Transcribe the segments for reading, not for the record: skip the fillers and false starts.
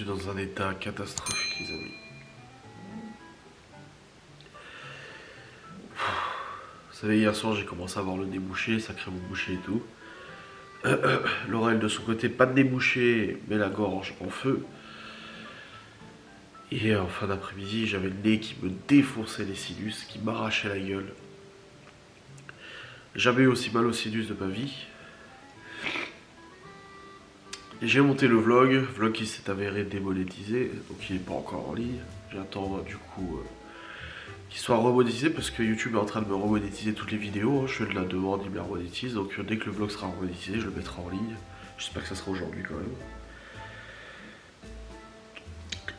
suis dans un état catastrophique, les amis. Vous savez, hier soir, j'ai commencé à avoir le débouché, sacré mon bouché et tout. Laurel, de son côté, pas de débouché, mais la gorge en feu. Et en fin d'après-midi, j'avais le nez qui me défonçait les sinus, qui m'arrachait la gueule. Jamais eu aussi mal aux sinus de ma vie. Et j'ai monté le vlog qui s'est avéré démonétisé, donc il n'est pas encore en ligne. J'attends du coup qu'il soit remonétisé parce que YouTube est en train de me remonétiser toutes les vidéos. Je fais de la demande, il me la remonétise, donc dès que le vlog sera remonétisé, je le mettrai en ligne. J'espère que ça sera aujourd'hui quand même.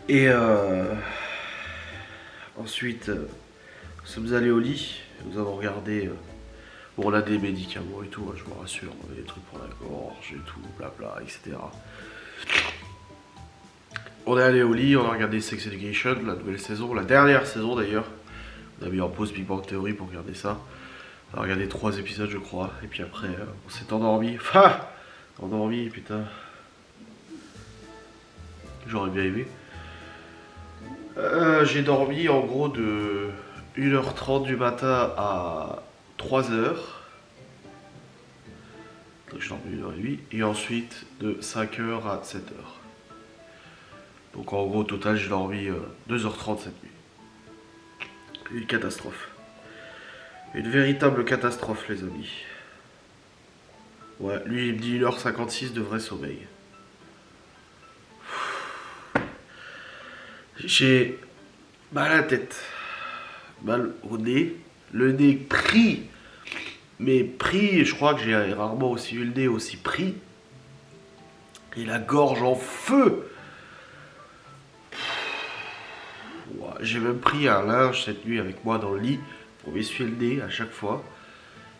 Et ensuite, nous sommes allés au lit, nous avons regardé. Bon, on a des médicaments et tout, hein, je vous rassure, on a des trucs pour la gorge et tout, blabla, etc. On est allé au lit, on a regardé Sex Education, la nouvelle saison, la dernière saison d'ailleurs. On a mis en pause Big Bang Theory pour regarder ça. On a regardé 3 épisodes, je crois, et puis après, on s'est endormi. Enfin, endormi, putain. J'aurais bien aimé. J'ai dormi en gros de 1h30 du matin à 3h. Donc j'ai dormi 1h30. Et ensuite de 5h à 7h. Donc en gros au total j'ai dormi 2h30 cette nuit. Une catastrophe. Une véritable catastrophe les amis. Ouais, lui il me dit 1h56 de vrai sommeil. J'ai mal à la tête, mal au nez, le nez pris, mais pris, je crois que j'ai rarement aussi eu le nez aussi pris, et la gorge en feu. Ouais, j'ai même pris un linge cette nuit avec moi dans le lit pour m'essuyer le nez à chaque fois,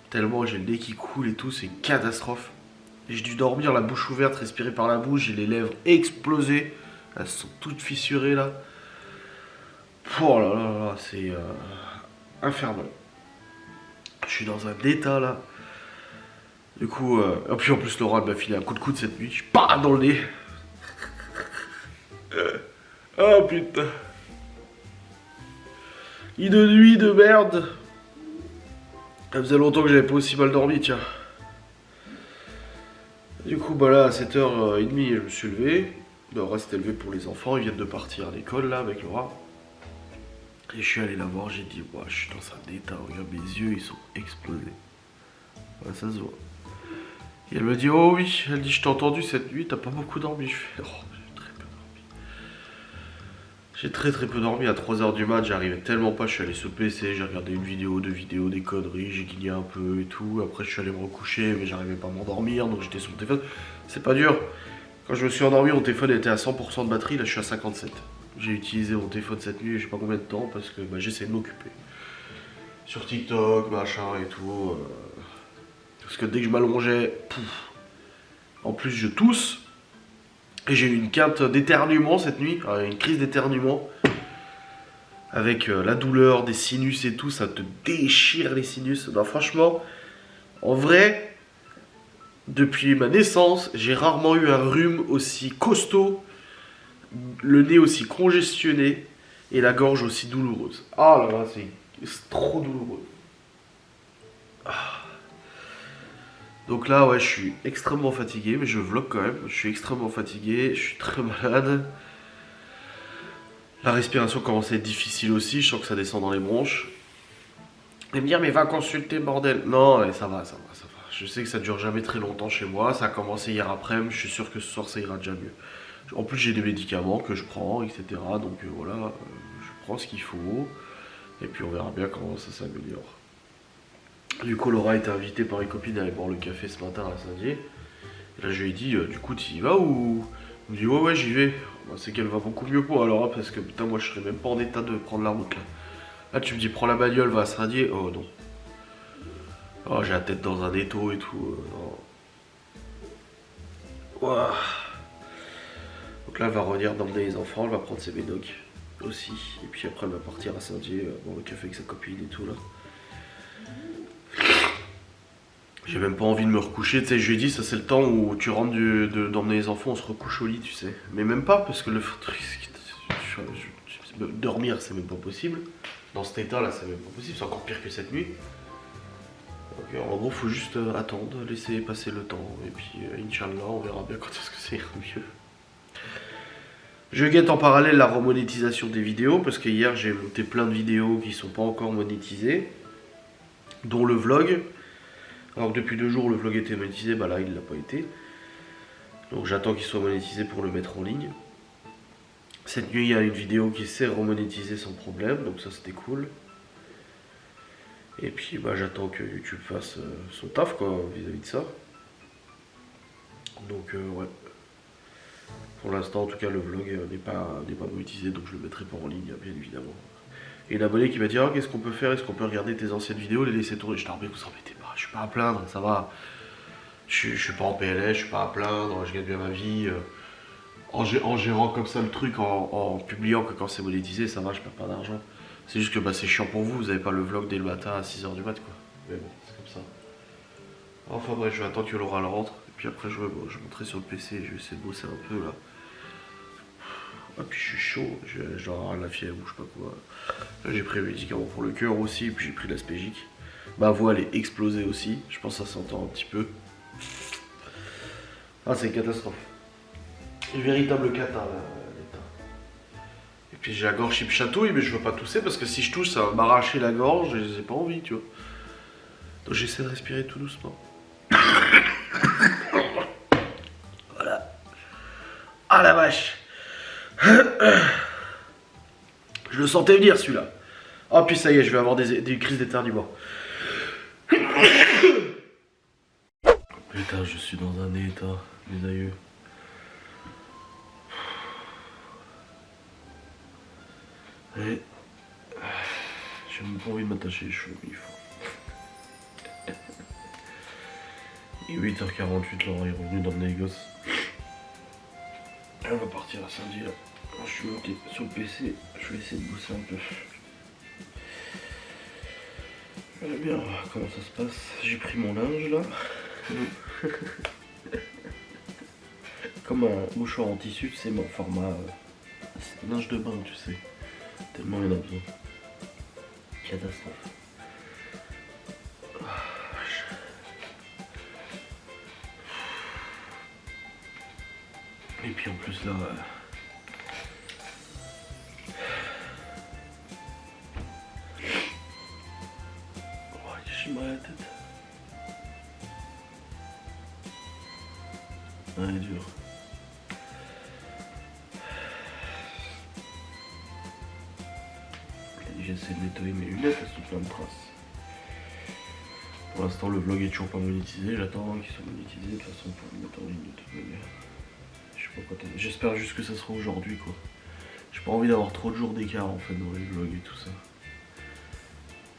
tellement j'ai le nez qui coule et tout, c'est une catastrophe. J'ai dû dormir la bouche ouverte, respirer par la bouche, j'ai les lèvres explosées, elles sont toutes fissurées là. Oh là là là, c'est infernal. Je suis dans un état là. Du coup, et puis en plus Laura m'a filé un coup de coude cette nuit. Je suis pas dans le nez. Oh putain. Une nuit de merde. Ça faisait longtemps que j'avais pas aussi mal dormi, tiens. Du coup, bah là, à 7h30, je me suis levé. Laura s'était levée pour les enfants. Ils viennent de partir à l'école là avec Laura. Et je suis allé la voir, j'ai dit, ouais, je suis dans un état, regarde mes yeux, ils sont explosés. Ouais, ça se voit. Et elle me dit, oh oui, elle dit, je t'ai entendu cette nuit, t'as pas beaucoup dormi. Je fais, oh, j'ai très peu dormi. J'ai très peu dormi, à 3h du mat, j'arrivais tellement pas, je suis allé sur le PC, j'ai regardé une vidéo, deux vidéos, des conneries, j'ai guigné un peu et tout. Après, je suis allé me recoucher, mais j'arrivais pas à m'endormir, donc j'étais sur mon téléphone. C'est pas dur. Quand je me suis endormi, mon téléphone était à 100% de batterie, là je suis à 57. J'ai utilisé mon téléphone cette nuit, je sais pas combien de temps, parce que bah, j'essaie de m'occuper. Sur TikTok, machin et tout. Parce que dès que je m'allongeais, en plus je tousse. Et j'ai eu une quinte d'éternuement cette nuit, une crise d'éternuement. Avec la douleur des sinus et tout, ça te déchire les sinus. Non, franchement, en vrai, depuis ma naissance, j'ai rarement eu un rhume aussi costaud, le nez aussi congestionné et la gorge aussi douloureuse. Ah là là, c'est trop douloureux. Ah. Donc là, ouais, je suis extrêmement fatigué, mais je vlog quand même. Je suis extrêmement fatigué, je suis très malade. La respiration commence à être difficile aussi, je sens que ça descend dans les bronches. Et me dire, mais va consulter, bordel. Non, ça va. Je sais que ça dure jamais très longtemps chez moi. Ça a commencé hier après-midi, je suis sûr que ce soir ça ira déjà mieux. En plus, j'ai des médicaments que je prends, etc. Donc voilà, je prends ce qu'il faut. Et puis on verra bien comment ça s'améliore. Du coup, Laura a été invitée par une copine à aller boire le café ce matin à Saint-Dié. Et là, je lui ai dit, du coup, tu y vas ou... Elle me dit, ouais, j'y vais. Bah, c'est qu'elle va beaucoup mieux pour Laura, parce que putain, moi, je serais même pas en état de prendre la route là. Là, tu me dis, prends la bagnole, va à Saint-Dié. Oh non. Oh, j'ai la tête dans un étau et tout. Non. Ouah. Donc là, elle va revenir d'emmener les enfants, elle va prendre ses médocs aussi. Et puis après, elle va partir à Saint-Dié, boire le café avec sa copine et tout là. J'ai même pas envie de me recoucher, tu sais, je lui ai dit, ça c'est le temps où tu rentres d'emmener les enfants, on se recouche au lit, tu sais. Mais même pas, parce que le truc, dormir c'est même pas possible. Dans cet état là, c'est même pas possible, c'est encore pire que cette nuit. Donc, en gros, faut juste attendre, laisser passer le temps, et puis Inch'Allah, on verra bien quand est-ce que ça ira mieux. Je guette en parallèle la remonétisation des vidéos, parce que hier j'ai monté plein de vidéos qui sont pas encore monétisées, dont le vlog. Alors que depuis 2 jours le vlog était monétisé, bah là il l'a pas été. Donc j'attends qu'il soit monétisé pour le mettre en ligne. Cette nuit il y a une vidéo qui s'est remonétisée sans problème, donc ça c'était cool. Et puis bah j'attends que YouTube fasse son taf quoi vis-à-vis de ça. Donc ouais. Pour l'instant en tout cas le vlog n'est pas monétisé, donc je le mettrai pas en ligne bien évidemment. Et une abonnée qui m'a dit ah, qu'est-ce qu'on peut faire, est-ce qu'on peut regarder tes anciennes vidéos, les laisser tourner. Je t'en remets, vous embêtez pas, je suis pas à plaindre, ça va. Je suis pas en PLS, je suis pas à plaindre, je gagne bien ma vie. En gérant comme ça le truc, en publiant que quand c'est monétisé, ça va, je perds pas d'argent. C'est juste que bah, c'est chiant pour vous, vous avez pas le vlog dès le matin à 6h du mat quoi. Mais bon, c'est comme ça. Enfin bref, je vais attendre que Laura elle rentre, et puis après je monterai sur le PC, je vais essayer de bosser un peu là. Ah puis je suis chaud, je dois avoir la fièvre ou je sais pas quoi. Là j'ai pris un médicament pour le cœur aussi, et puis j'ai pris de l'aspégique. Ma voix elle est explosée aussi, je pense que ça s'entend un petit peu. Ah c'est une catastrophe. Une véritable cata là, l'état. Et puis j'ai la gorge qui me chatouille, mais je veux pas tousser parce que si je tousse ça va m'arracher la gorge et j'ai pas envie, tu vois. Donc j'essaie de respirer tout doucement. Voilà. Ah la vache. Je le sentais venir celui-là. Ah puis ça y est, je vais avoir des crises d'éternuement. Putain, je suis dans un état, mes aïeux. Et j'ai même pas envie de m'attacher les cheveux, il faut. Et 8h48, Laura est revenue d'emmener les gosses. Elle va partir à samedi là. Je suis monté sur le PC, je vais essayer de bosser un peu. Je verrai bien comment ça se passe. J'ai pris mon linge là. Comme un mouchoir en tissu, c'est mon format linge de bain, tu sais. Tellement il y en a besoin. Catastrophe. Et puis en plus là... j'ai mal à la tête. Ouais, elle est dure. J'essaie de nettoyer mes lunettes, elles sont plein de traces. Pour l'instant, le vlog est toujours pas monétisé. J'attends qu'il soit monétisé de toute façon pour le mettre en ligne de toute manière. Je sais pas quand. J'espère juste que ça sera aujourd'hui quoi. J'ai pas envie d'avoir trop de jours d'écart en fait dans les vlogs et tout ça.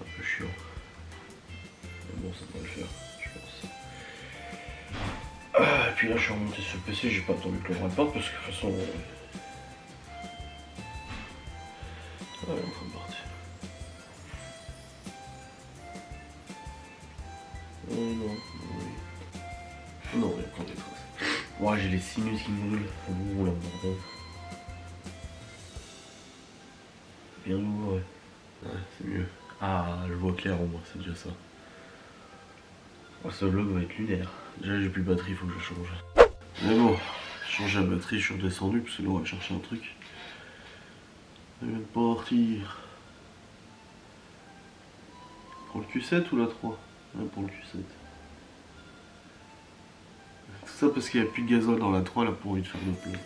Un peu chiant. Mais bon, ça va le faire, je pense. Ah, et puis là, je suis remonté sur le PC. J'ai pas attendu que le bras parte parce que de toute façon. Ouais, on peut partir. Non, il y a encore des traces. Ouais, j'ai les sinus qui me brûlent. Oh là, bordel. Bien lourd, ouais. Ouais, c'est mieux. Ah, je vois clair au moins, c'est déjà ça. Oh, ce vlog va être lunaire. Déjà, j'ai plus de batterie, faut que je change. Mais bon, j'ai changé la batterie, je suis redescendu parce que là, on va chercher un truc. Elle vient de partir. Pour le Q7 ou la 3 ? Ouais, pour le Q7. Tout ça parce qu'il n'y a plus de gazole dans la 3, là, pour envie de faire le plein.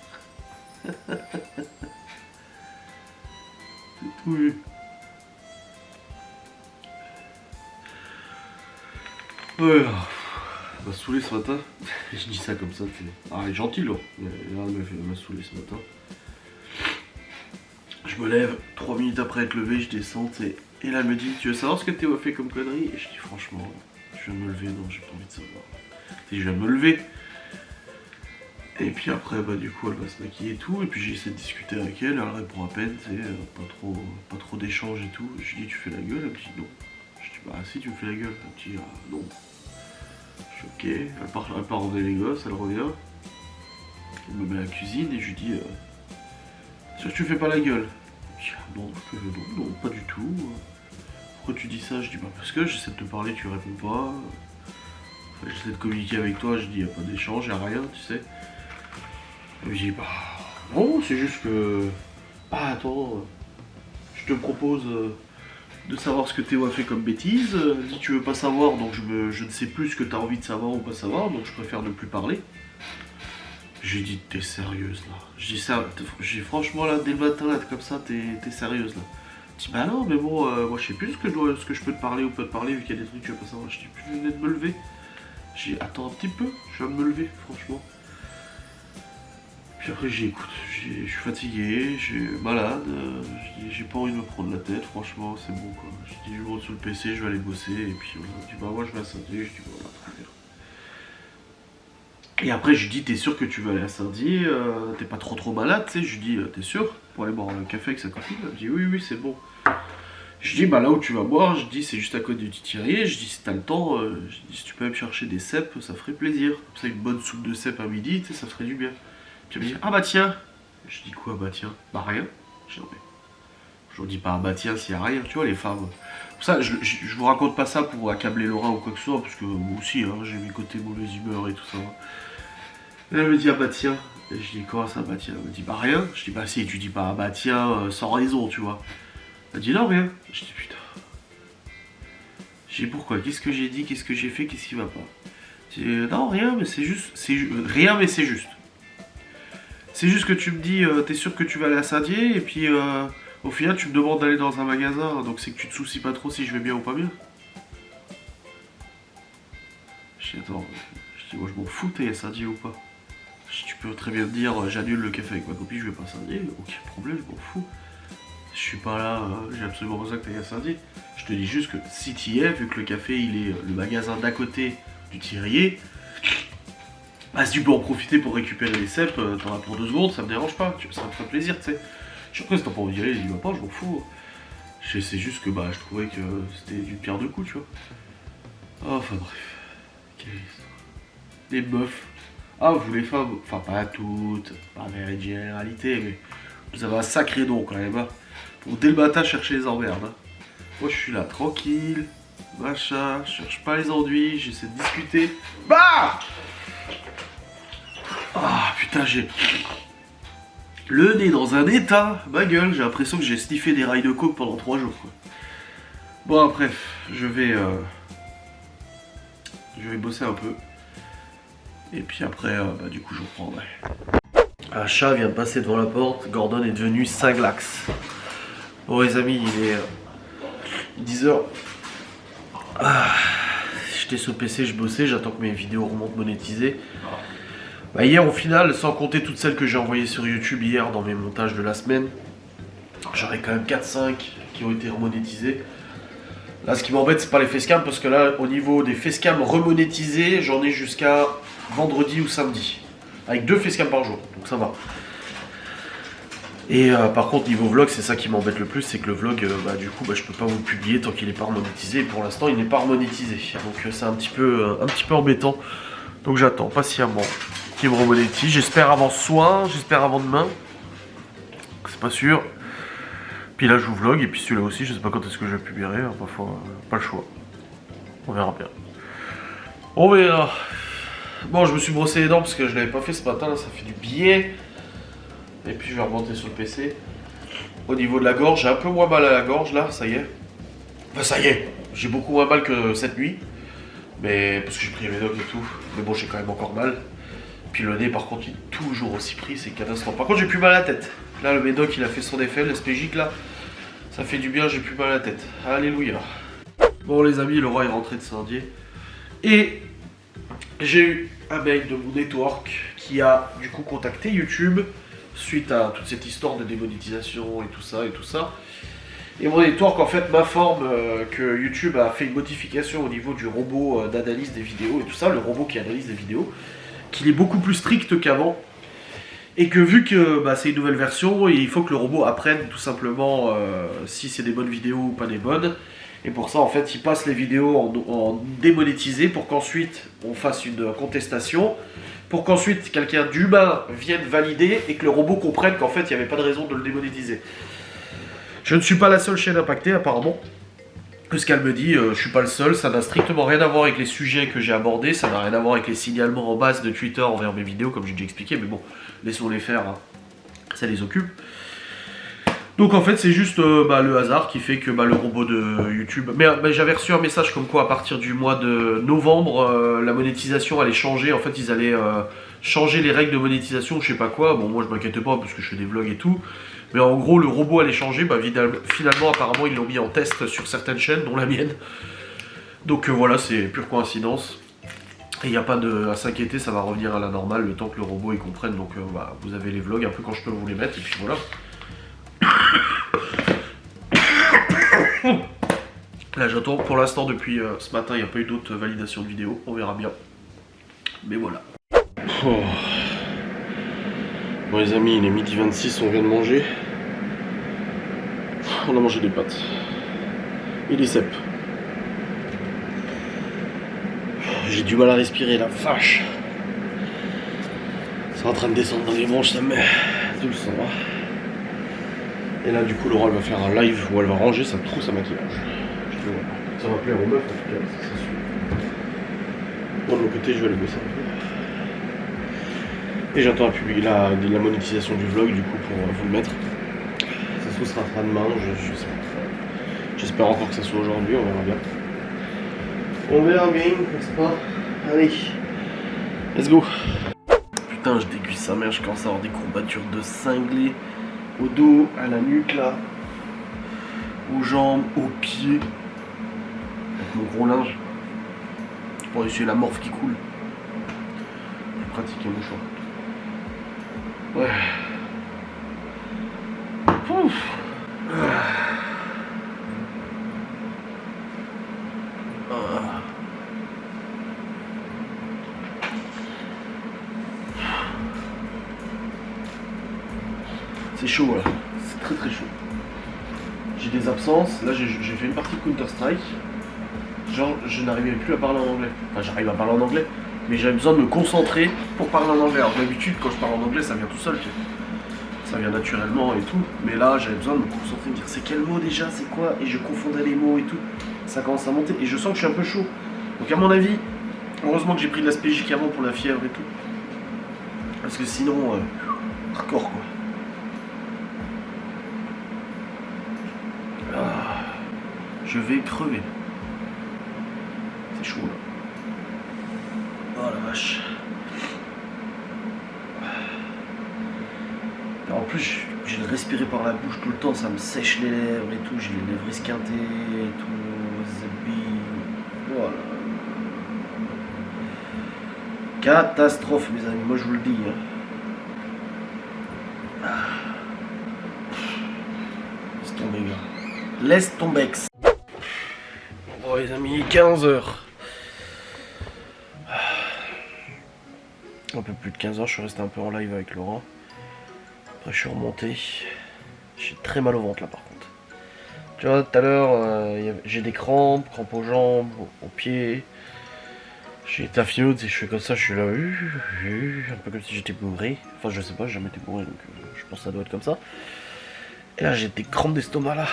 C'est tout vu. Ouais, elle m'a saoulé ce matin. Je dis ça comme ça, tu sais. Ah, elle est gentille, là. Elle m'a saoulé ce matin. Je me lève, 3 minutes après être levé, je descends, tu sais. Et là, elle me dit, tu veux savoir ce que Théo a fait comme connerie? Et je dis, franchement, je viens de me lever, non, j'ai pas envie de savoir. Et je viens de me lever. Et puis après, bah du coup, elle va se maquiller et tout. Et puis j'ai essayé de discuter avec elle, elle répond à peine, tu sais, pas trop d'échanges et tout. Je lui dis, tu fais la gueule? Elle me dit, non. Je dis, bah si, tu me fais la gueule. Elle me dit, ah, non. Je suis ok, elle part emmener les gosses, elle revient. Elle me met à la cuisine et je lui dis sûr que tu fais pas la gueule. Je dis, ah non, non, pas du tout. Pourquoi tu dis ça? Je dis bah parce que j'essaie de te parler, tu réponds pas. Enfin, j'essaie de communiquer avec toi, je dis y a pas d'échange, y a rien, tu sais. Et je dis bah non, c'est juste que. Ah attends, je te propose de savoir ce que Théo a fait comme bêtise. Si tu veux pas savoir, donc je ne sais plus ce que t'as envie de savoir ou pas savoir, donc je préfère ne plus parler. J'ai dit t'es sérieuse là. Je dis ça, j'ai franchement là dès le matin là comme ça, t'es sérieuse là. Je dis bah non mais bon moi je sais plus ce que je peux te parler ou pas te parler vu qu'il y a des trucs que tu veux pas savoir. Je dis je venais de me lever. J'ai dit attends un petit peu, je viens de me lever franchement. Puis après j'ai écoute, je suis fatigué, j'ai malade, j'ai pas envie de me prendre la tête, franchement c'est bon quoi. Je dis je monte sur le PC, je vais aller bosser et puis on dit bah moi je vais à Saint-Dié, je dis voilà très bien. Et après, je lui dis, t'es sûr que tu veux aller à Saint-Dié, t'es pas trop malade, tu sais. Je lui dis, t'es sûr pour aller boire un café avec sa copine? Elle me dit, oui, c'est bon. Je dis, bah là où tu vas boire, je dis, c'est juste à côté du Titirier. Je dis, si t'as le temps, je dis, si tu peux aller me chercher des cèpes, ça ferait plaisir. Comme ça, une bonne soupe de cèpes à midi, tu sais, ça ferait du bien. Puis elle me dit, ah bah tiens. Je dis, quoi, bah tiens? Bah rien. Je dis, non, mais je leur dis pas, ah bah tiens, s'il y a rien, tu vois, les femmes. Pour ça, je vous raconte pas ça pour accabler Laura ou quoi que ce soit, parce que moi aussi, hein, j'ai mes côtés mauvaise humeur et tout ça. Et elle me dit ah bah tiens. Et je dis quoi ça bah tiens? Elle me dit bah rien. Je dis bah si, tu dis pas ah bah tiens sans raison tu vois. Elle dit non rien. Je dis putain. Je dis pourquoi? Qu'est-ce que j'ai dit? Qu'est-ce que j'ai fait? Qu'est-ce qui va pas? Je dis non rien mais c'est juste. Rien mais c'est juste. C'est juste que tu me dis t'es sûr que tu vas aller à Saint-Dié et puis au final tu me demandes d'aller dans un magasin donc c'est que tu te soucies pas trop si je vais bien ou pas bien. Je dis attends. Je dis moi je m'en fous t'es à Saint-Dié ou pas. Tu peux très bien te dire j'annule le café avec ma copine, je vais pas à Saint-Dié, aucun problème, je m'en fous. Je suis pas là, j'ai absolument besoin que tu ailles à Saint-Dié. Je te dis juste que si tu y es, vu que le café il est le magasin d'à côté du Tirier, bah si tu peux en profiter pour récupérer les cèpes, t'en as pour 2 secondes, ça me dérange pas, ça me ferait plaisir, tu sais. Je suis après si t'as pas envie d'y aller, dis-moi pas, je m'en fous. C'est juste que bah je trouvais que c'était d'une pierre deux coups, tu vois. Enfin bref. Quelle histoire. Les meufs. Ah, vous les femmes, enfin pas toutes, pas avec généralité, mais vous avez un sacré don quand même, hein. Pour dès le matin chercher les emmerdes. Hein. Moi je suis là, tranquille, machin, je cherche pas les ennuis, j'essaie de discuter. Bah ah putain, j'ai le nez dans un état, ma gueule, j'ai l'impression que j'ai sniffé des rails de coke pendant 3 jours. Quoi. Bon, bref, je vais bosser un peu. Et puis après, bah, du coup, je reprendrai. Un chat vient de passer devant la porte. Gordon est devenu cinglax. Bon, les amis, il est 10h. J'étais sur le PC, je bossais. J'attends que mes vidéos remontent monétisées. Bah, hier, au final, sans compter toutes celles que j'ai envoyées sur YouTube hier dans mes montages de la semaine, j'aurais quand même 4-5 qui ont été remonétisées. Là, ce qui m'embête, c'est pas les facecams, parce que là, au niveau des facecams remonétisés, j'en ai jusqu'à vendredi ou samedi. Avec 2 facecams par jour, donc ça va. Et par contre, niveau vlog, c'est ça qui m'embête le plus, c'est que le vlog, du coup, je peux pas vous le publier tant qu'il n'est pas remonétisé. Et pour l'instant, il n'est pas remonétisé. Donc c'est un petit peu embêtant. Donc j'attends patiemment qu'il me remonétise. J'espère avant ce soir, j'espère avant demain. C'est pas sûr. Puis là je vous vlog et puis celui-là aussi, je sais pas quand est-ce que je le publierai, parfois pas le choix. On verra bien. On verra. Bon, je me suis brossé les dents parce que je l'avais pas fait ce matin, là ça fait du bien. Et puis je vais remonter sur le PC. Au niveau de la gorge, j'ai un peu moins mal à la gorge là, ça y est. Enfin ça y est, j'ai beaucoup moins mal que cette nuit. Mais parce que j'ai pris mes médoc et tout. Mais bon, j'ai quand même encore mal. Puis le nez par contre il est toujours aussi pris, c'est catastrophe. Par contre j'ai plus mal à la tête. Là le médoc il a fait son effet, l'espégique là. Ça fait du bien, j'ai plus mal à la tête. Alléluia. Bon les amis, Laura est rentrée de Saint-Dié. Et j'ai eu un mail de mon network qui a du coup contacté YouTube suite à toute cette histoire de démonétisation et tout ça et tout ça. Et mon network en fait m'informe que YouTube a fait une modification au niveau du robot d'analyse des vidéos et tout ça, le robot qui analyse les vidéos, qu'il est beaucoup plus strict qu'avant. Et que vu que c'est une nouvelle version, il faut que le robot apprenne tout simplement si c'est des bonnes vidéos ou pas des bonnes. Et pour ça, en fait, ils passent les vidéos en démonétisé pour qu'ensuite on fasse une contestation, pour qu'ensuite quelqu'un d'humain vienne valider et que le robot comprenne qu'en fait, il n'y avait pas de raison de le démonétiser. Je ne suis pas la seule chaîne impactée, apparemment. Ce qu'elle me dit, je suis pas le seul, ça n'a strictement rien à voir avec les sujets que j'ai abordés, ça n'a rien à voir avec les signalements en base de Twitter envers mes vidéos, comme j'ai déjà expliqué, mais bon, laissons-les faire, hein. Ça les occupe. Donc en fait c'est juste le hasard qui fait que le robot de YouTube... Mais j'avais reçu un message comme quoi à partir du mois de novembre, la monétisation allait changer. En fait ils allaient changer les règles de monétisation, je sais pas quoi. Bon moi je m'inquiète pas parce que je fais des vlogs et tout. Mais en gros le robot allait changer. Finalement apparemment ils l'ont mis en test sur certaines chaînes, dont la mienne. Donc voilà, c'est pure coïncidence. Et il n'y a pas à s'inquiéter, ça va revenir à la normale le temps que le robot y comprenne. Donc vous avez les vlogs un peu quand je peux vous les mettre et puis voilà. Là j'attends, pour l'instant depuis ce matin il n'y a pas eu d'autres validations de vidéos, on verra bien. Mais voilà. Oh. Bon les amis, il est midi 26, on vient de manger. On a mangé des pâtes. Et des cèpes. J'ai du mal à respirer, la vache. C'est en train de descendre dans les bronches, ça me met tout le sang. Et là du coup Laura elle va faire un live où elle va ranger sa trousse à maquillage. Ça va plaire aux meufs en tout cas, c'est sûr. Moi de mon côté je vais aller bosser un peu. Et j'attends la monétisation du vlog du coup pour vous le mettre. Ça se sera demain, je sais pas. J'espère encore que ça soit aujourd'hui, on verra bien. On verra bien, n'est-ce pas? Allez, let's go. Putain je déguste sa mère, je commence à avoir des courbatures de cinglés. Au dos, à la nuque là, aux jambes, aux pieds, avec mon gros linge, pour essuyer la morphe qui coule. Plus pratique et mouchoir. Ouais. Pouf. C'est chaud là, c'est très très chaud. J'ai des absences, là j'ai fait une partie de Counter-Strike. Genre je n'arrivais plus à parler en anglais. Enfin j'arrive à parler en anglais, mais j'avais besoin de me concentrer pour parler en anglais. Alors d'habitude quand je parle en anglais ça vient tout seul, ça vient naturellement et tout. Mais là j'avais besoin de me concentrer, me dire c'est quel mot déjà, c'est quoi. Et je confondais les mots et tout. Ça commence à monter et je sens que je suis un peu chaud. Donc à mon avis, heureusement que j'ai pris de l'Aspégique avant pour la fièvre et tout. Parce que sinon, hardcore quoi. Je vais crever. C'est chaud là. Oh la vache. Alors, en plus, j'ai le respirer par la bouche tout le temps, ça me sèche les lèvres et tout, j'ai les lèvres esquintées et tout. Voilà. Catastrophe mes amis, moi je vous le dis. Laisse tomber gars. Laisse tomber. Bon les amis, 15h. Un peu plus de 15h, je suis resté un peu en live avec Laurent. Après je suis remonté. J'ai très mal au ventre là par contre. Tu vois, tout à l'heure, j'ai des crampes aux jambes, aux pieds. J'ai tafiote et je fais comme ça, je suis là, un peu comme si j'étais bourré. Enfin je sais pas, j'ai jamais été bourré donc je pense que ça doit être comme ça. Et là j'ai des crampes d'estomac là.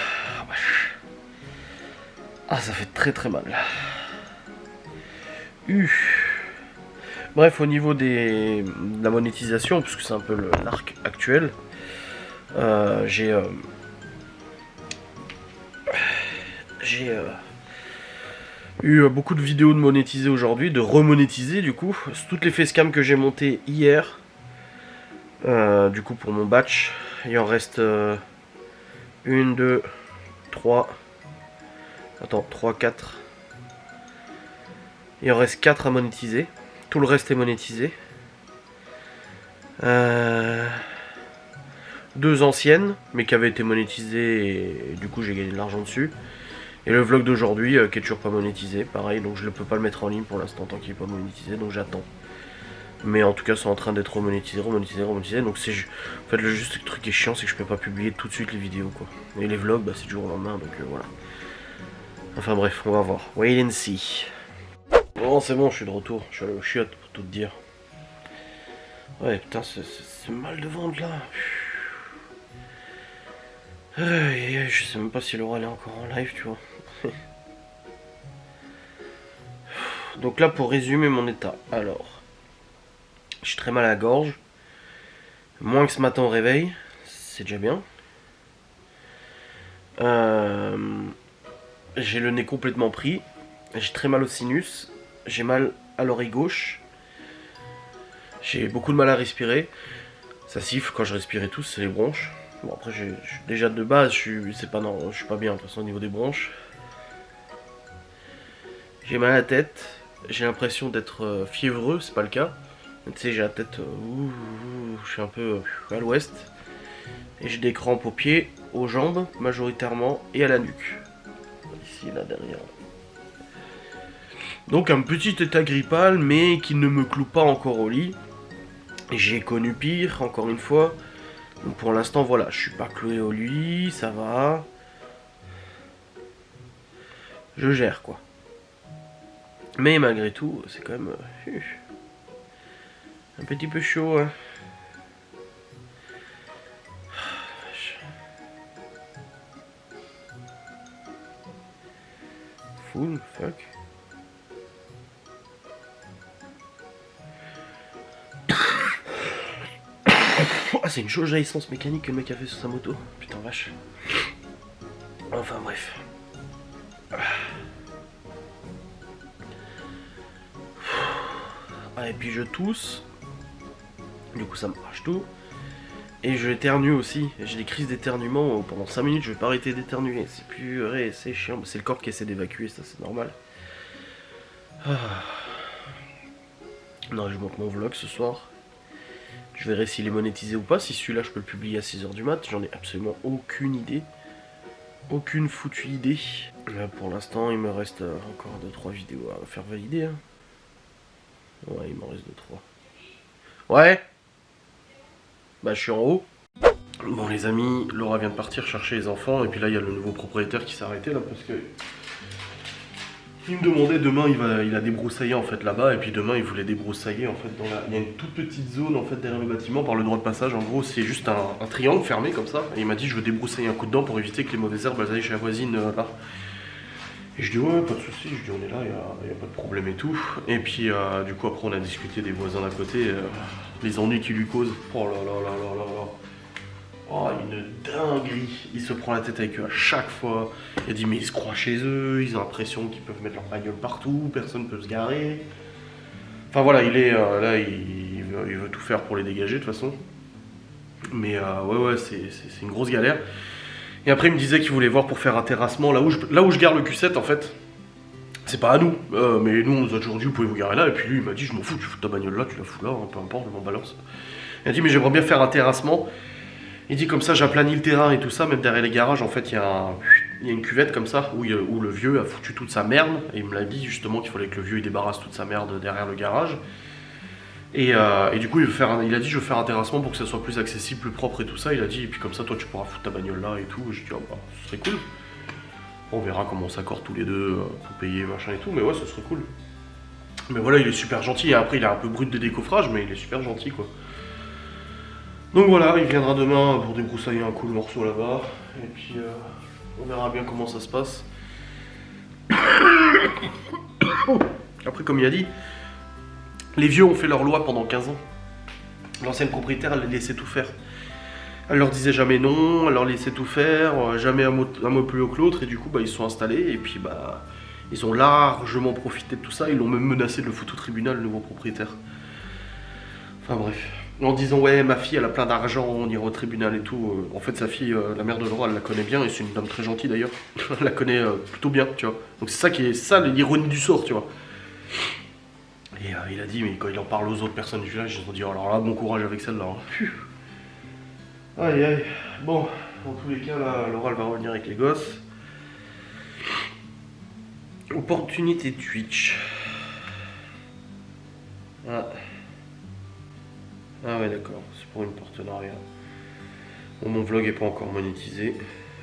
Ah ça fait très très mal. Bref, au niveau de la monétisation, puisque c'est un peu l'arc actuel, j'ai eu beaucoup de vidéos de monétiser aujourd'hui, de remonétiser du coup. Toutes les facecam que j'ai montées hier, du coup pour mon batch, il en reste 1, 2, 3, attends, 3, 4. Il en reste 4 à monétiser. Tout le reste est monétisé. 2 anciennes, mais qui avaient été monétisées et du coup j'ai gagné de l'argent dessus. Et le vlog d'aujourd'hui qui est toujours pas monétisé, pareil, donc je ne peux pas le mettre en ligne pour l'instant tant qu'il n'est pas monétisé, donc j'attends. Mais en tout cas c'est en train d'être remonétisé, donc c'est en fait le truc qui est chiant c'est que je peux pas publier tout de suite les vidéos quoi. Et les vlogs bah, c'est du jour au lendemain donc voilà. Enfin bref, on va voir. Wait and see. Bon, c'est bon, je suis de retour. Je suis allé au chiottes pour tout te dire. Ouais, putain, c'est mal de ventre là. Je sais même pas si Laura elle est encore en live, tu vois. Donc là, pour résumer mon état. Alors, je suis très mal à la gorge. Moins que ce matin au réveil. C'est déjà bien. J'ai le nez complètement pris. J'ai très mal au sinus. J'ai mal à l'oreille gauche. J'ai beaucoup de mal à respirer. Ça siffle quand je respire et tout, c'est les bronches. Bon après déjà de base je suis pas bien de toute façon au niveau des bronches. J'ai mal à la tête. J'ai l'impression d'être fiévreux, c'est pas le cas. Tu sais, j'ai la tête je suis un peu à l'ouest. Et j'ai des crampes aux pieds, aux jambes majoritairement et à la nuque. Ici, là derrière. Donc un petit état grippal, mais qui ne me cloue pas encore au lit. J'ai connu pire, encore une fois. Donc pour l'instant, voilà, je suis pas cloué au lit, ça va. Je gère, quoi. Mais malgré tout, c'est quand même un petit peu chaud, hein. Full, fuck. Ah, c'est une jauge à essence mécanique que le mec a fait sur sa moto. Putain, vache. Enfin, bref. Ah, et puis je tousse. Du coup, ça me marche tout. Et je éternue aussi. J'ai des crises d'éternuement. Pendant 5 minutes, je vais pas arrêter d'éternuer. C'est purée, c'est chiant. C'est le corps qui essaie d'évacuer, ça, c'est normal. Ah. Non, je monte mon vlog ce soir. Je verrai s'il est monétisé ou pas. Si celui-là, je peux le publier à 6h du mat. J'en ai absolument aucune idée. Aucune foutue idée. Là, pour l'instant, il me reste encore 2-3 vidéos à faire valider. Hein. Ouais, il m'en reste 2-3. Ouais. Bah, je suis en haut. Bon, les amis, Laura vient de partir chercher les enfants. Et puis là, il y a le nouveau propriétaire qui s'est arrêté là parce que... Il me demandait demain, il a débroussaillé en fait là-bas, et puis demain il voulait débroussailler en fait il y a une toute petite zone en fait derrière le bâtiment par le droit de passage. En gros, c'est juste un triangle fermé comme ça. Et il m'a dit je veux débroussailler un coup dedans pour éviter que les mauvaises herbes elles aillent chez la voisine là. Et je dis ouais, pas de soucis. Je dis on est là, il y a pas de problème et tout. Et puis du coup après on a discuté des voisins d'à côté, les ennuis qu'ils lui causent. Oh là là là là là là. Oh, une dinguerie. Il se prend la tête avec eux à chaque fois. Il dit mais ils se croient chez eux, ils ont l'impression qu'ils peuvent mettre leur bagnole partout, personne ne peut se garer. Enfin voilà, il est là, il veut tout faire pour les dégager de toute façon. Mais ouais, c'est une grosse galère. Et après il me disait qu'il voulait voir pour faire un terrassement là où je gare le Q7 en fait. C'est pas à nous, mais nous on nous a toujours dit vous pouvez vous garer là. Et puis lui il m'a dit je m'en fous, tu fous ta bagnole là, tu la fous là, hein, peu importe, je m'en balance. Il a dit mais j'aimerais bien faire un terrassement. Il dit comme ça j'aplanis le terrain et tout ça, même derrière les garages en fait il y a une cuvette comme ça où le vieux a foutu toute sa merde. Et il me l'a dit justement qu'il fallait que le vieux il débarrasse toute sa merde derrière le garage. Et du coup il a dit je veux faire un terrassement pour que ça soit plus accessible, plus propre et tout ça. Il a dit et puis comme ça toi tu pourras foutre ta bagnole là et tout. Et j'ai dit oh, bah, ce serait cool. On verra comment on s'accorde tous les deux pour payer machin et tout, mais ouais ce serait cool. Mais voilà il est super gentil, et après il est un peu brut de décoffrage mais il est super gentil quoi. Donc voilà, il viendra demain pour débroussailler un coup le morceau là-bas. Et puis on verra bien comment ça se passe. Après comme il a dit, les vieux ont fait leur loi pendant 15 ans. L'ancienne propriétaire elle les laissait tout faire. Elle leur disait jamais non, elle leur laissait tout faire, jamais un mot plus haut que l'autre. Et du coup bah, ils se sont installés et puis bah ils ont largement profité de tout ça. Ils l'ont même menacé de le foutre au tribunal, le nouveau propriétaire. Enfin bref. En disant ouais ma fille elle a plein d'argent, on ira au tribunal et tout. En fait sa fille, la mère de Laura, elle la connaît bien et c'est une dame très gentille d'ailleurs. Elle la connaît plutôt bien, tu vois. Donc c'est ça l'ironie du sort, tu vois. Et il a dit mais quand il en parle aux autres personnes du village, ils ont dit oh, alors là bon courage avec celle-là. Hein. Aïe aïe. Bon, dans tous les cas là, Laura elle va revenir avec les gosses. Opportunité Twitch. Ah ouais d'accord, c'est pour une partenariat. Bon mon vlog est pas encore monétisé.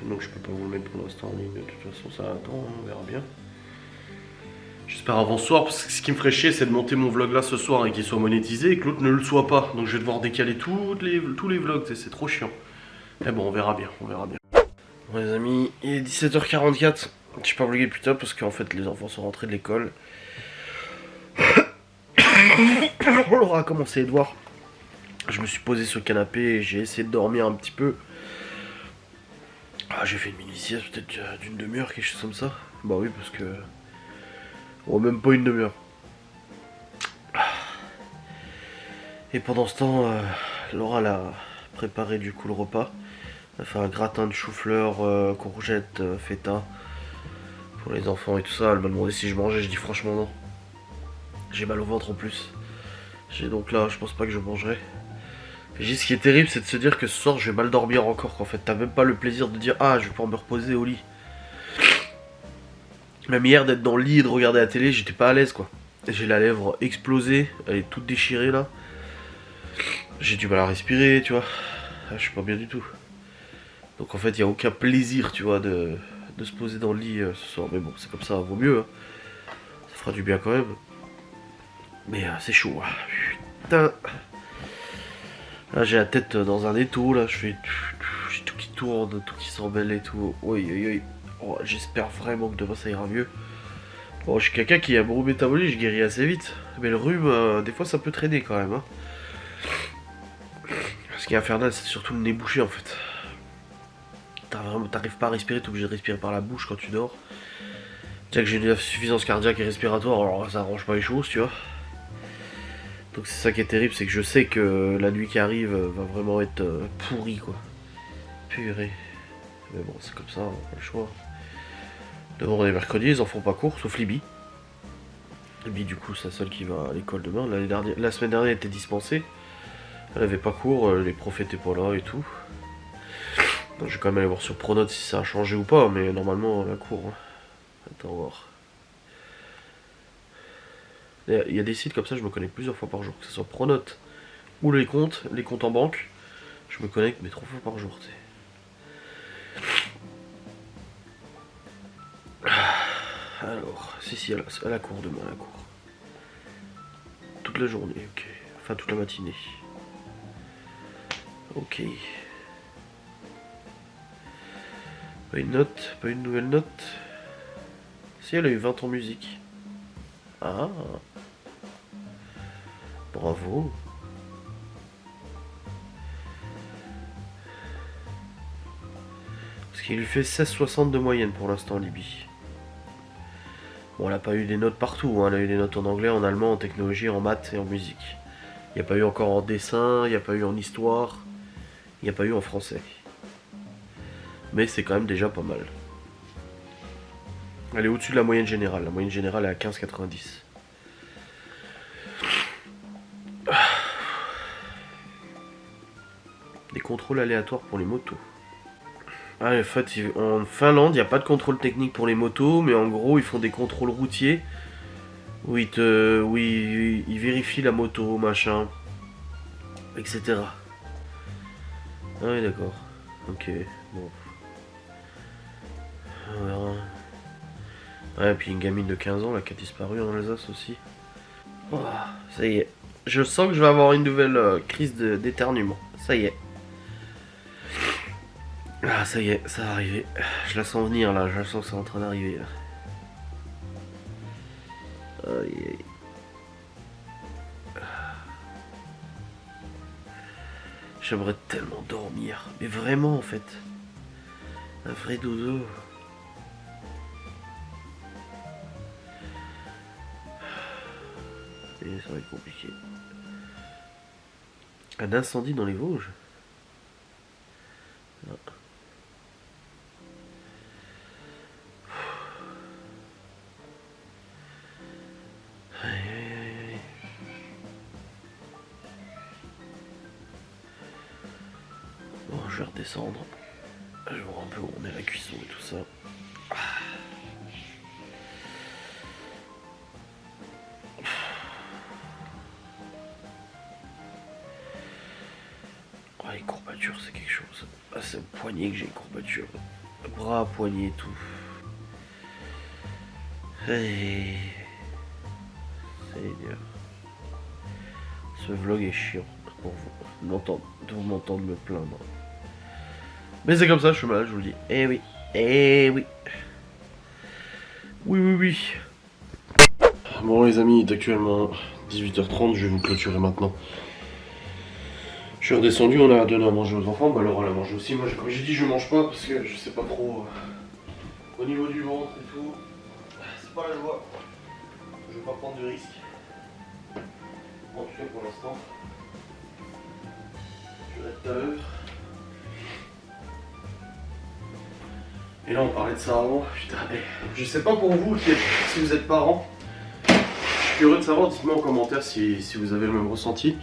Donc je peux pas vous le mettre pour l'instant en ligne. De toute façon, ça attend, on verra bien. J'espère avant ce soir, parce que ce qui me ferait chier, c'est de monter mon vlog là ce soir et qu'il soit monétisé et que l'autre ne le soit pas. Donc je vais devoir décaler tous les vlogs, c'est trop chiant. Mais bon, on verra bien, on verra bien. Bon les amis, il est 17h44. J'ai pas vlogué plus tard parce qu'en fait les enfants sont rentrés de l'école. On aura commencé Edouard. Je me suis posé sur le canapé et j'ai essayé de dormir un petit peu. Ah, j'ai fait une mini-sieste peut-être d'une demi-heure, quelque chose comme ça. Bah oui, parce que... Oh, même pas une demi-heure. Et pendant ce temps, Laura elle a préparé du coup le repas. Elle a fait un gratin de chou-fleur, courgettes, feta pour les enfants et tout ça. Elle m'a demandé si je mangeais, je dis franchement non. J'ai mal au ventre en plus. J'ai donc là, je pense pas que je mangerai. Et ce qui est terrible, c'est de se dire que ce soir je vais mal dormir encore. Qu'en fait, t'as même pas le plaisir de dire ah, je vais pouvoir me reposer au lit. Même hier, d'être dans le lit et de regarder la télé, j'étais pas à l'aise quoi. J'ai la lèvre explosée, elle est toute déchirée là. J'ai du mal à respirer, tu vois. Ah, je suis pas bien du tout. Donc en fait, il n'y a aucun plaisir, tu vois, de se poser dans le lit ce soir. Mais bon, c'est comme ça, vaut mieux. Hein. Ça fera du bien quand même. Mais c'est chaud. Hein. Putain. Là, j'ai la tête dans un étau, là. J'ai tout qui tourne, tout qui s'embelle et tout. Oui, oui, oui. Oh, j'espère vraiment que demain ça ira mieux. Bon, je suis quelqu'un qui a un bon métabolisme, je guéris assez vite. Mais le rhume, des fois, ça peut traîner quand même. Hein. Ce qui est infernal, c'est surtout le nez bouché en fait. T'arrives pas à respirer, t'es obligé de respirer par la bouche quand tu dors. Déjà que j'ai une insuffisance cardiaque et respiratoire, alors ça arrange pas les choses, tu vois. Donc c'est ça qui est terrible, c'est que je sais que la nuit qui arrive va vraiment être pourrie quoi. Purée. Mais bon, c'est comme ça, on n'a pas le choix. Demain on est mercredi, les enfants pas cours, sauf Libby. Libby du coup c'est la seule qui va à l'école demain. La semaine dernière elle était dispensée. Elle avait pas cours, les profs étaient pas là et tout. Donc, je vais quand même aller voir sur Pronote si ça a changé ou pas, mais normalement la cour. Hein. Attends voir. Il y a des sites comme ça, je me connecte plusieurs fois par jour, que ce soit Pronote ou les comptes en banque. Je me connecte mais 3 fois par jour. Alors, si, à la cour demain, à la cour. Toute la journée, ok. Enfin, toute la matinée. Ok. Pas une note, pas une nouvelle note. Si, elle a eu 20 en musique. Ah. Bravo. Parce qu'il lui fait 16,60 de moyenne pour l'instant, Libye. Bon, elle a pas eu des notes partout, hein. Elle a eu des notes en anglais, en allemand, en technologie, en maths et en musique. Il n'y a pas eu encore en dessin, il n'y a pas eu en histoire, il n'y a pas eu en français. Mais c'est quand même déjà pas mal. Elle est au-dessus de la moyenne générale. La moyenne générale est à 15,90. Des contrôles aléatoires pour les motos. Ah, en fait, en Finlande, il n'y a pas de contrôle technique pour les motos, mais en gros, ils font des contrôles routiers où ils vérifient la moto, machin, etc. Ah oui, d'accord. Ok, bon. On verra. Ouais, et puis une gamine de 15 ans là, qui a disparu en Alsace aussi. Oh, ça y est. Je sens que je vais avoir une nouvelle crise d'éternuement. Ça y est. Ah, ça y est, ça va arriver. Je la sens venir là, je sens que c'est en train d'arriver là. Aïe, aïe. J'aimerais tellement dormir. Mais vraiment en fait. Un vrai dodo. Et ça va être compliqué. Un incendie dans les Vosges. Ah. Aïe, aïe, aïe, aïe. Bon, je vais redescendre. Je vais voir un peu où on est à la cuisson et tout ça. Ah, les courbatures, c'est quelque chose. Ah, c'est au poignet que j'ai une courbature. bras, poignets et tout. Hey. Seigneur. Ce vlog est chiant pour vous m'entendre me plaindre. Mais c'est comme ça, je suis malade, je vous le dis. Eh oui, eh oui. Oui, oui, oui. Bon les amis, il est actuellement 18h30, je vais vous clôturer maintenant. Je suis redescendu, on a donné à manger aux enfants, bah Laura l'a mangé aussi. Moi comme j'ai dit je mange pas parce que je sais pas trop au niveau du ventre et tout. C'est pas la joie. Je vais pas prendre de risques. En tout cas pour l'instant. Je vais être à l'heure. Et là on parlait de ça avant. Putain, je sais pas pour vous si vous êtes parents. Je suis curieux de savoir, dites-moi en commentaire si vous avez le même ressenti.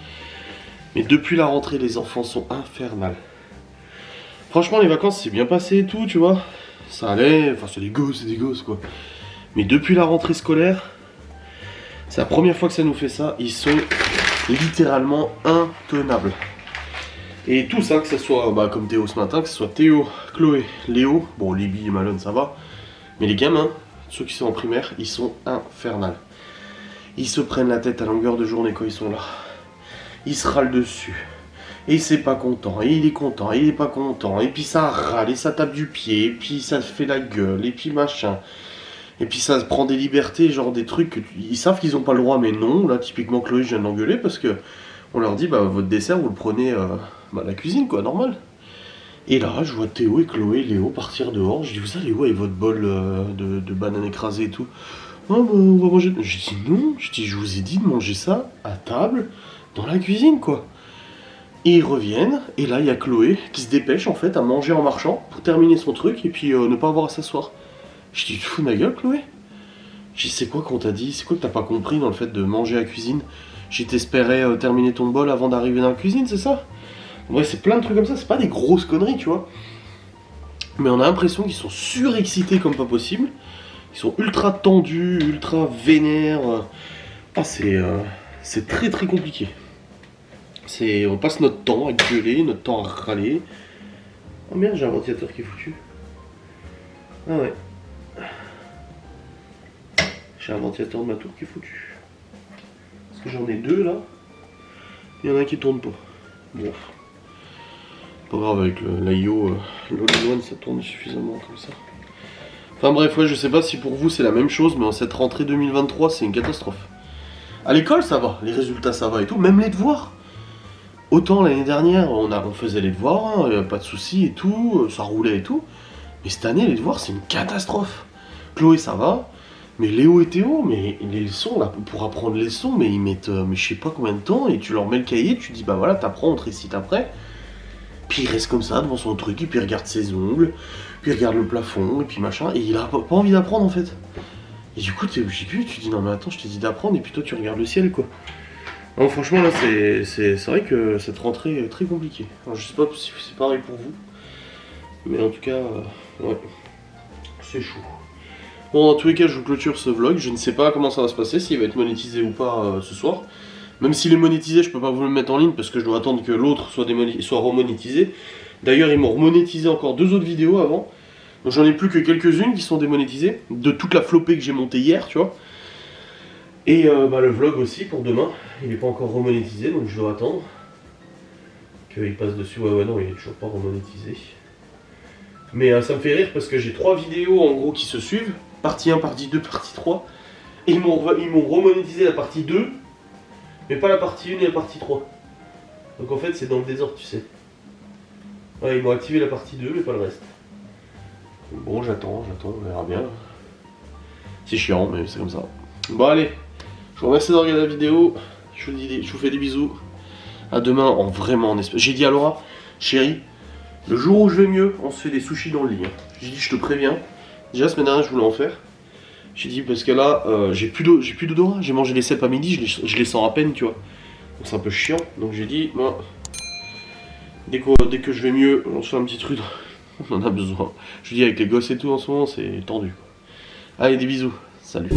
Mais depuis la rentrée, les enfants sont infernales. Franchement, les vacances, c'est bien passé et tout, tu vois. Ça allait, enfin c'est des gosses quoi. Mais depuis la rentrée scolaire, c'est la première fois que ça nous fait ça. Ils sont littéralement intenables. Et tout ça, que ce soit comme Théo ce matin, que ce soit Théo, Chloé, Léo, bon Libby et Malone ça va. Mais les gamins, ceux qui sont en primaire, ils sont infernales. Ils se prennent la tête à longueur de journée quand ils sont là. Il se râle dessus, et c'est pas content, et il est content, et il est pas content, et puis ça râle, et ça tape du pied, et puis ça fait la gueule, et puis machin, et puis ça prend des libertés, genre des trucs que ils savent qu'ils ont pas le droit, mais non, là typiquement Chloé je viens de l'engueuler parce que on leur dit votre dessert vous le prenez à la cuisine quoi, normal. Et là je vois Théo et Chloé, Léo partir dehors, je dis vous allez où avec votre bol de bananes écrasées et tout. Oh bah on va manger, je dis non, je vous ai dit de manger ça à table, dans la cuisine quoi. Et ils reviennent, et là il y a Chloé qui se dépêche en fait à manger en marchant pour terminer son truc et puis ne pas avoir à s'asseoir. Je dis tu te fous de ma gueule Chloé? Je dis c'est quoi qu'on t'a dit? C'est quoi que t'as pas compris dans le fait de manger à la cuisine? J'ai t'espérais terminer ton bol avant d'arriver dans la cuisine, c'est ça? Ouais c'est plein de trucs comme ça, c'est pas des grosses conneries tu vois. Mais on a l'impression qu'ils sont surexcités comme pas possible. Ils sont ultra tendus, ultra vénères. Ah c'est très très compliqué. On passe notre temps à gueuler, notre temps à râler. Oh merde, j'ai un ventilateur qui est foutu. Ah ouais. J'ai un ventilateur de ma tour qui est foutu. Parce que j'en ai deux là. Il y en a un qui tourne pas. Bon. Pas grave, avec l'IO, l'All-in-One ça tourne suffisamment comme ça. Enfin bref, ouais, je sais pas si pour vous c'est la même chose, mais en cette rentrée 2023 c'est une catastrophe. À l'école ça va, les résultats ça va et tout, même les devoirs. Autant l'année dernière, on faisait les devoirs, hein, pas de soucis et tout, ça roulait et tout. Mais cette année, les devoirs, c'est une catastrophe. Chloé, ça va. Mais Léo et Théo, mais les leçons, là, pour apprendre les leçons, mais ils mettent, mais je sais pas combien de temps, et tu leur mets le cahier, tu dis, bah voilà, t'apprends, on te récite après. Puis il reste comme ça, devant son truc, et puis il regarde ses ongles, puis il regarde le plafond, et puis machin, et il a pas envie d'apprendre, en fait. Et du coup, tu dis, non mais attends, je t'ai dit d'apprendre, et puis toi, tu regardes le ciel, quoi. Non, franchement, là, c'est vrai que cette rentrée est très compliquée. Alors, je sais pas si c'est pareil pour vous. Mais en tout cas, ouais, c'est chaud. Bon, dans tous les cas, je vous clôture ce vlog. Je ne sais pas comment ça va se passer, s'il va être monétisé ou pas ce soir. Même s'il est monétisé, je peux pas vous le mettre en ligne parce que je dois attendre que l'autre soit remonétisé. D'ailleurs, ils m'ont remonétisé encore 2 autres vidéos avant. Donc j'en ai plus que quelques-unes qui sont démonétisées. De toute la flopée que j'ai montée hier, tu vois. Et le vlog aussi pour demain, il n'est pas encore remonétisé donc je dois attendre qu'il passe dessus. Ouais non, il est toujours pas remonétisé. Mais ça me fait rire parce que j'ai 3 vidéos en gros qui se suivent, partie 1, partie 2, partie 3. Et ils m'ont remonétisé la partie 2, mais pas la partie 1 et la partie 3. Donc en fait c'est dans le désordre tu sais. Ouais, ils m'ont activé la partie 2 mais pas le reste. Bon j'attends, on verra bien. C'est chiant mais c'est comme ça. Bon allez. Je vous remercie de regarder la vidéo, je vous fais des bisous. À demain, vraiment en espèce. J'ai dit à Laura, chérie, le jour où je vais mieux, on se fait des sushis dans le lit. Hein. J'ai dit, je te préviens. Déjà, la semaine dernière, je voulais en faire. J'ai dit, parce que là, j'ai plus d'odorat. J'ai mangé les cèpes à midi, je les sens à peine, tu vois. Donc c'est un peu chiant. Donc j'ai dit, moi, dès que je vais mieux, on se fait un petit truc. On en a besoin. Je dis, avec les gosses et tout en ce moment, c'est tendu. Allez, des bisous. Salut.